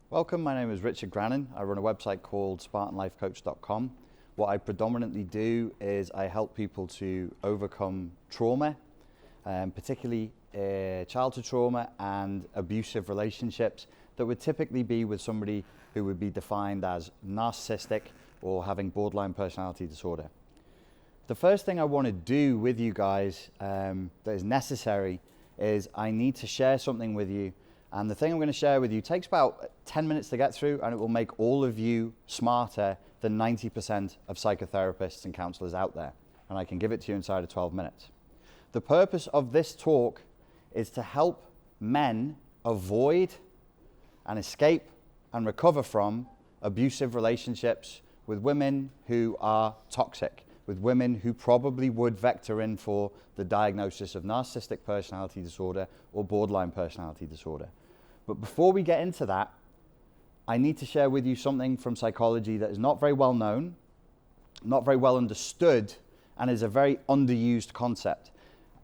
Welcome, my name is Richard Grannon. I run a website called SpartanLifeCoach.com. What I predominantly do is I help people to overcome trauma, particularly childhood trauma and abusive relationships that would typically be with somebody who would be defined as narcissistic or having borderline personality disorder. The first thing I want to do with you guys that is necessary is I need to share something with you. And the thing I'm going to share with you takes about 10 minutes to get through, and it will make all of you smarter than 90% of psychotherapists and counselors out there. And I can give it to you inside of 12 minutes. The purpose of this talk is to help men avoid and escape and recover from abusive relationships with women who are toxic, with women who probably would vector in for the diagnosis of narcissistic personality disorder or borderline personality disorder. But before we get into that, I need to share with you something from psychology that is not very well known, not very well understood, and is a very underused concept.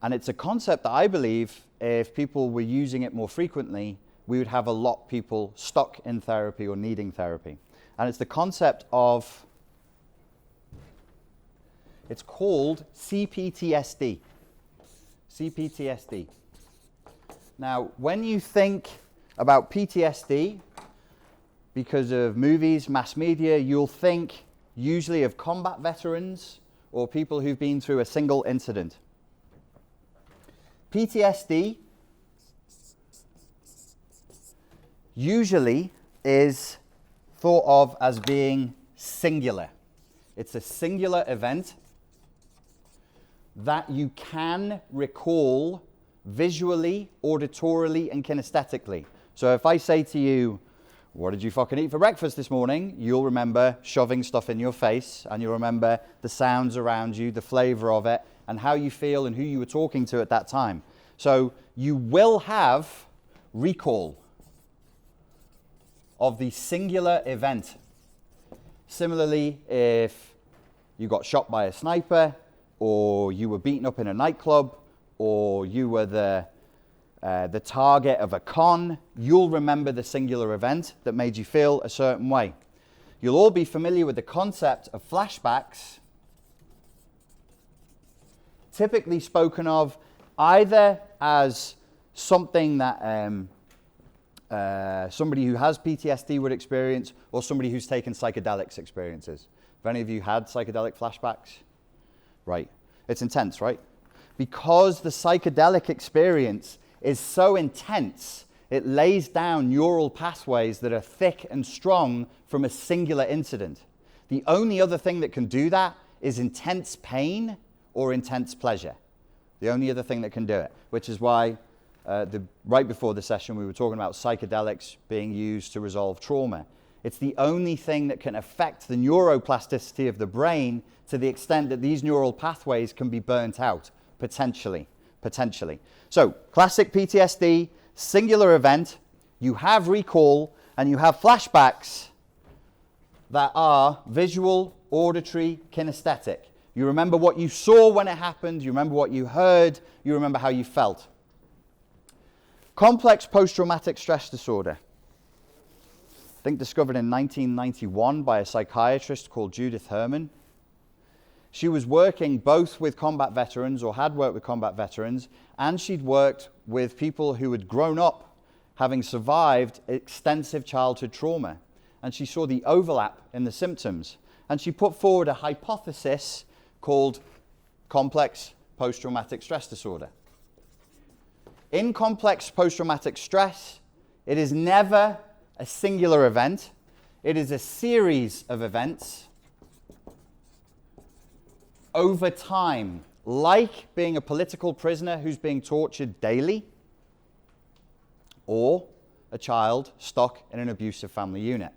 And it's a concept that I believe if people were using it more frequently, we would have a lot of people stuck in therapy or needing therapy. And it's the concept of, it's called CPTSD. CPTSD. Now, when you think about PTSD, because of movies, mass media, you'll think usually of combat veterans or people who've been through a single incident. PTSD usually is thought of as being singular. It's a singular event that you can recall visually, auditorily, and kinesthetically. So if I say to you, what did you fucking eat for breakfast this morning? You'll remember shoving stuff in your face, and you'll remember the sounds around you, the flavor of it, and how you feel and who you were talking to at that time. So you will have recall of the singular event. Similarly, if you got shot by a sniper, or you were beaten up in a nightclub, or you were the target of a con, you'll remember the singular event that made you feel a certain way. You'll all be familiar with the concept of flashbacks, typically spoken of either as something that somebody who has PTSD would experience, or somebody who's taken psychedelics experiences. Have any of you had psychedelic flashbacks? Right. It's intense, right? Because the psychedelic experience is so intense, it lays down neural pathways that are thick and strong from a singular incident. The only other thing that can do that is intense pain or intense pleasure. The only other thing that can do it, which is why right before the session we were talking about psychedelics being used to resolve trauma. It's the only thing that can affect the neuroplasticity of the brain to the extent that these neural pathways can be burnt out, potentially. So, classic PTSD, singular event, you have recall, and you have flashbacks that are visual, auditory, kinesthetic. You remember what you saw when it happened, you remember what you heard, you remember how you felt. Complex post-traumatic stress disorder. I think discovered in 1991 by a psychiatrist called Judith Herman. She was working both with combat veterans, or had worked with combat veterans, and she'd worked with people who had grown up having survived extensive childhood trauma. And she saw the overlap in the symptoms. And she put forward a hypothesis called complex post-traumatic stress disorder. In complex post-traumatic stress, it is never a singular event. It is a series of events over time, like being a political prisoner who's being tortured daily, or a child stuck in an abusive family unit.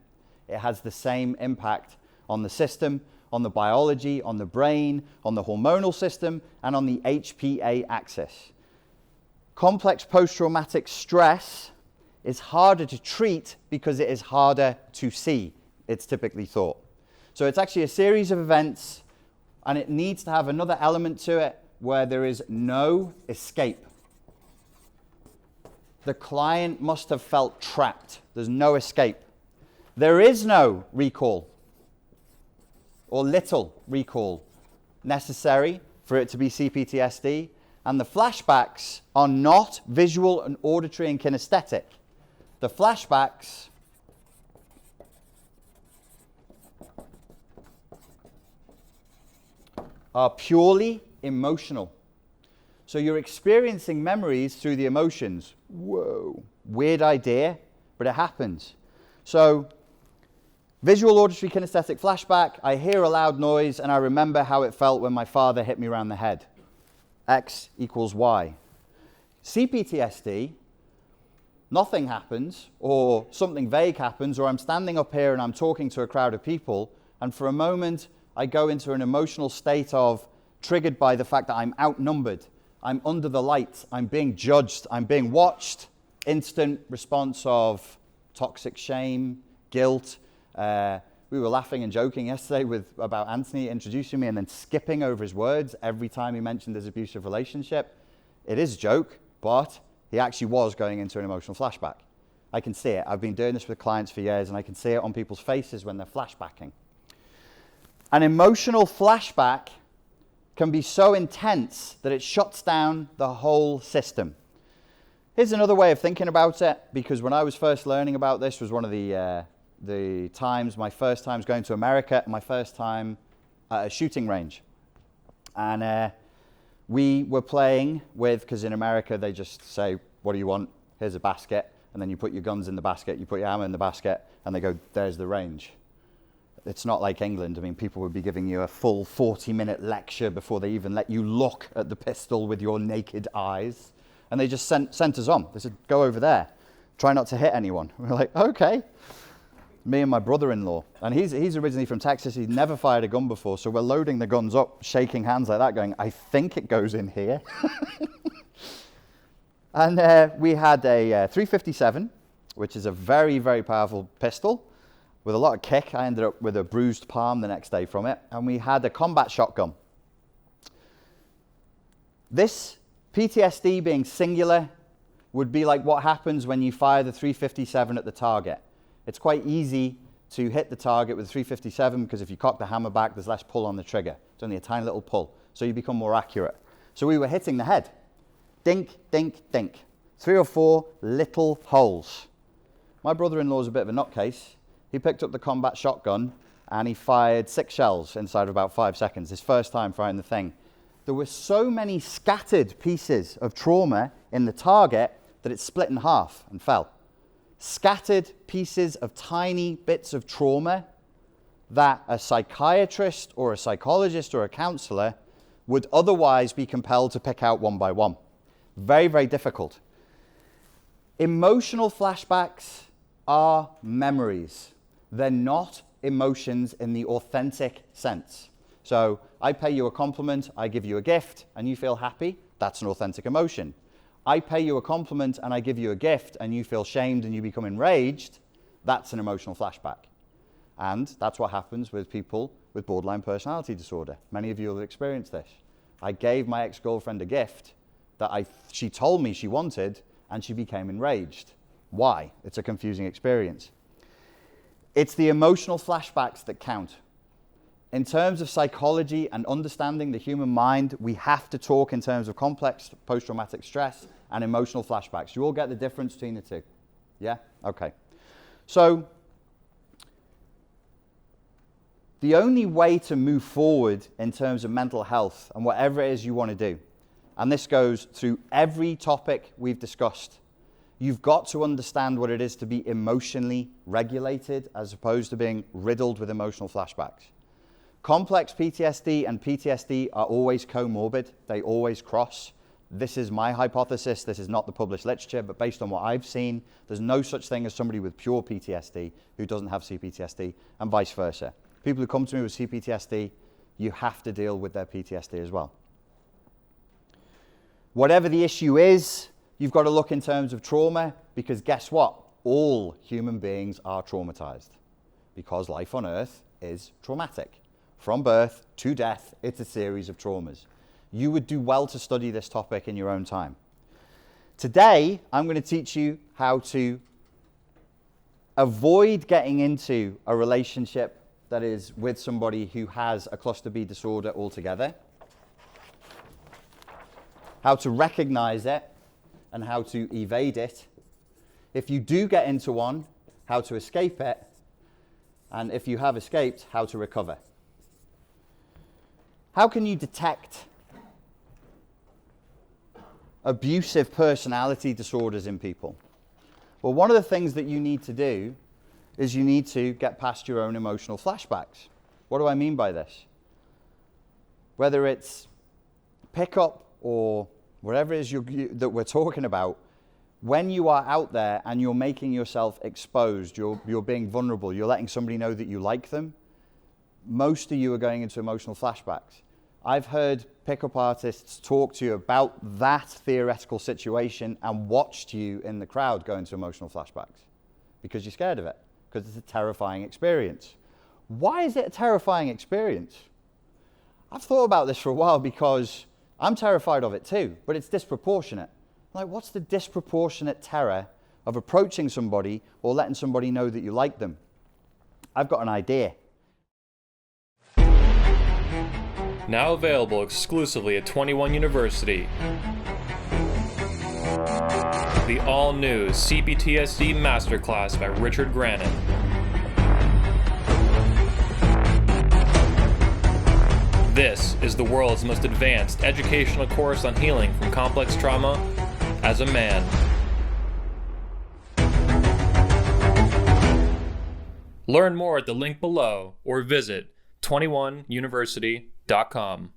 It has the same impact on the system, on the biology, on the brain, on the hormonal system, and on the HPA axis. Complex post-traumatic stress is harder to treat because it is harder to see, it's typically thought. So it's actually a series of events, and it needs to have another element to it where there is no escape. The client must have felt trapped. There's no escape. There is no recall or little recall necessary for it to be CPTSD, and the flashbacks are not visual and auditory and kinesthetic. The flashbacks are purely emotional. So you're experiencing memories through the emotions. Whoa, weird idea, but it happens. So visual, auditory, kinesthetic flashback, I hear a loud noise and I remember how it felt when my father hit me around the head. X equals Y. CPTSD, nothing happens, or something vague happens, or I'm standing up here and I'm talking to a crowd of people, and for a moment I go into an emotional state of, triggered by the fact that I'm outnumbered, I'm under the lights, I'm being judged, I'm being watched. Instant response of toxic shame, guilt. We were laughing and joking yesterday about Anthony introducing me and then skipping over his words every time he mentioned his abusive relationship. It is a joke, but he actually was going into an emotional flashback. I can see it. I've been doing this with clients for years, and I can see it on people's faces when they're flashbacking. An emotional flashback can be so intense that it shuts down the whole system. Here's another way of thinking about it, because when I was first learning about this was one of the times, my first times going to America, my first time at a shooting range. And we were playing with, because in America they just say, what do you want? Here's a basket. And then you put your guns in the basket, you put your ammo in the basket, and they go, there's the range. It's not like England. I mean, people would be giving you a full 40-minute lecture before they even let you look at the pistol with your naked eyes. And they just sent us on. They said, go over there. Try not to hit anyone. We're like, okay. Me and my brother-in-law. And he's originally from Texas. He'd never fired a gun before. So we're loading the guns up, shaking hands like that, going, I think it goes in here. And we had a 357, which is a very, very powerful pistol with a lot of kick. I ended up with a bruised palm the next day from it. And we had a combat shotgun. This PTSD being singular would be like what happens when you fire the 357 at the target. It's quite easy to hit the target with 357 because if you cock the hammer back, there's less pull on the trigger. It's only a tiny little pull, so you become more accurate. So we were hitting the head. Dink, dink, dink. 3 or 4 little holes. My brother-in-law's a bit of a nutcase. He picked up the combat shotgun and he fired 6 shells inside of about 5 seconds, his first time firing the thing. There were so many scattered pieces of trauma in the target that it split in half and fell. Scattered pieces of tiny bits of trauma that a psychiatrist or a psychologist or a counselor would otherwise be compelled to pick out one by one. Very, very difficult. Emotional flashbacks are memories. They're not emotions in the authentic sense. So I pay you a compliment, I give you a gift, and you feel happy. That's an authentic emotion. I pay you a compliment and I give you a gift and you feel shamed and you become enraged. That's an emotional flashback. And that's what happens with people with borderline personality disorder. Many of you will have experienced this. I gave my ex-girlfriend a gift that she told me she wanted, and she became enraged. Why? It's a confusing experience. It's the emotional flashbacks that count. In terms of psychology and understanding the human mind, we have to talk in terms of complex post-traumatic stress and emotional flashbacks. You all get the difference between the two? Yeah? Okay. So, the only way to move forward in terms of mental health and whatever it is you want to do, and this goes through every topic we've discussed, you've got to understand what it is to be emotionally regulated as opposed to being riddled with emotional flashbacks. Complex PTSD and PTSD are always comorbid. They always cross. This is my hypothesis. This is not the published literature, but based on what I've seen, there's no such thing as somebody with pure PTSD who doesn't have CPTSD, and vice versa. People who come to me with CPTSD, you have to deal with their PTSD as well. Whatever the issue is, you've got to look in terms of trauma, because guess what? All human beings are traumatized, because life on Earth is traumatic. From birth to death, it's a series of traumas. You would do well to study this topic in your own time. Today, I'm going to teach you how to avoid getting into a relationship that is with somebody who has a cluster B disorder altogether, how to recognize it and how to evade it. If you do get into one, how to escape it, and if you have escaped, how to recover. How can you detect abusive personality disorders in people? Well, one of the things that you need to do is you need to get past your own emotional flashbacks. What do I mean by this? Whether it's pickup or whatever it is that we're talking about, when you are out there and you're making yourself exposed, you're being vulnerable, you're letting somebody know that you like them, most of you are going into emotional flashbacks. I've heard pickup artists talk to you about that theoretical situation and watched you in the crowd go into emotional flashbacks because you're scared of it, because it's a terrifying experience. Why is it a terrifying experience? I've thought about this for a while because I'm terrified of it too, but it's disproportionate. Like, what's the disproportionate terror of approaching somebody or letting somebody know that you like them? I've got an idea. Now available exclusively at 21 University. The all-new CPTSD Masterclass by Richard Grannon. This is the world's most advanced educational course on healing from complex trauma as a man. Learn more at the link below or visit 21university.com.